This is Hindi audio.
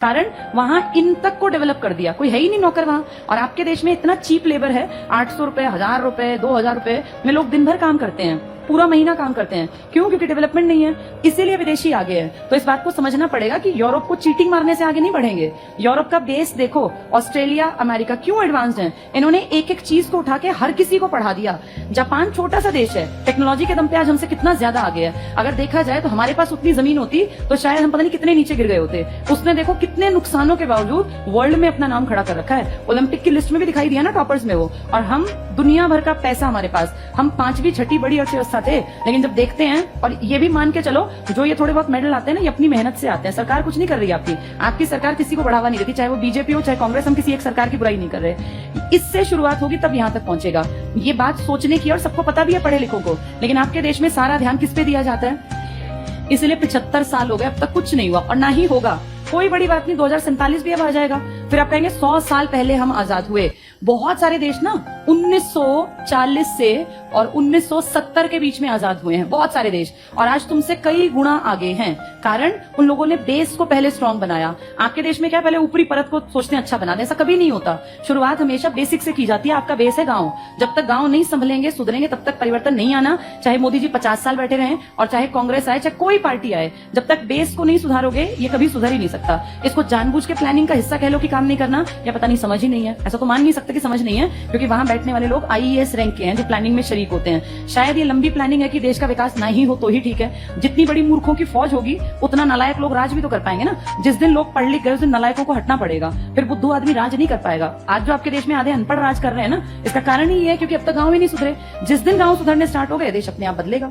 कारण वहां इन तक को डेवलप कर दिया, कोई है ही नहीं नौकर वहां। और आपके देश में इतना चीप लेबर है, 800 रुपए, 1000 रुपए, 2000 रुपए में लोग दिन भर काम करते हैं, पूरा महीना काम करते हैं। क्यों? क्योंकि डेवलपमेंट नहीं है, इसीलिए विदेशी आगे है। तो इस बात को समझना पड़ेगा कि यूरोप को चीटिंग मारने से आगे नहीं बढ़ेंगे। यूरोप का बेस देखो, ऑस्ट्रेलिया, अमेरिका क्यों एडवांस्ड है? इन्होंने एक एक चीज को उठा के हर किसी को पढ़ा दिया। जापान छोटा सा देश है, टेक्नोलॉजी के दम पे आज हमसे कितना ज्यादा आगे है। अगर देखा जाए तो हमारे पास उतनी जमीन होती तो शायद हम पता नहीं कितने नीचे गिर गए होते। उसने देखो कितने नुकसानों के बावजूद वर्ल्ड में अपना नाम खड़ा कर रखा है, ओलंपिक की लिस्ट में भी दिखाई दिया ना टॉपर्स में वो। और हम दुनिया भर का पैसा हमारे पास, हम 5वीं 6ठी बड़ी अर्थव्यवस्था थे। लेकिन जब देखते हैं, और ये भी मान के चलो जो ये थोड़े बहुत मेडल आते हैं ना, ये अपनी मेहनत से आते हैं। सरकार कुछ नहीं कर रही आपकी सरकार किसी को बढ़ावा नहीं देती, चाहे वो बीजेपी हो चाहे कांग्रेस। हम किसी एक सरकार की बुराई नहीं कर रहे। इससे शुरुआत होगी तब यहाँ तक पहुंचेगा। ये बात सोचने की, और सबको पता भी है पढ़े लिखों को। लेकिन आपके देश में सारा ध्यान किस पे दिया जाता है? इसलिए 75 साल हो गए, अब तक कुछ नहीं हुआ और ना ही होगा। कोई बड़ी बात नहीं, 2047 भी अब आ जाएगा। फिर आप कहेंगे 100 साल पहले हम आजाद हुए। बहुत सारे देश ना 1940 से और 1970 के बीच में आजाद हुए हैं, बहुत सारे देश। और आज तुमसे कई गुना आगे हैं, कारण उन लोगों ने बेस को पहले स्ट्रांग बनाया। आपके देश में क्या पहले ऊपरी परत को सोचते हैं अच्छा बना दे, ऐसा कभी नहीं होता। शुरुआत हमेशा बेसिक से की जाती है। आपका बेस है गांव। जब तक गांव नहीं संभलेंगे, सुधरेंगे, तब तक परिवर्तन नहीं आना। चाहे मोदी जी 50 साल बैठे रहें और चाहे कांग्रेस आए, चाहे कोई पार्टी आए, जब तक बेस को नहीं सुधारोगे ये कभी सुधर ही नहीं सकता। इसको जानबूझ के प्लानिंग का हिस्सा कह लो कि काम नहीं करना, या पता नहीं समझ ही नहीं है। ऐसा तो मान नहीं सकते कि समझ नहीं है, क्योंकि वहां बैठने वाले लोग आईएएस रैंक के हैं जो प्लानिंग में शरीक होते हैं। शायद ये लंबी प्लानिंग है कि देश का विकास ना ही हो तो ही ठीक है। जितनी बड़ी मूर्खों की फौज होगी उतना नालायक लोग राज भी तो कर पाएंगे ना। जिस दिन लोग पढ़ लिख गए उस दिन नालायकों को हटना पड़ेगा, फिर बुद्धू आदमी राज नहीं कर पाएगा। आज जो आपके देश में आधे अनपढ़ राज कर रहे हैं ना, इसका कारण ही है क्योंकि अब तक गांव ही नहीं सुधरे। जिस दिन गांव सुधरने स्टार्ट हो गए, देश अपने आप बदलेगा।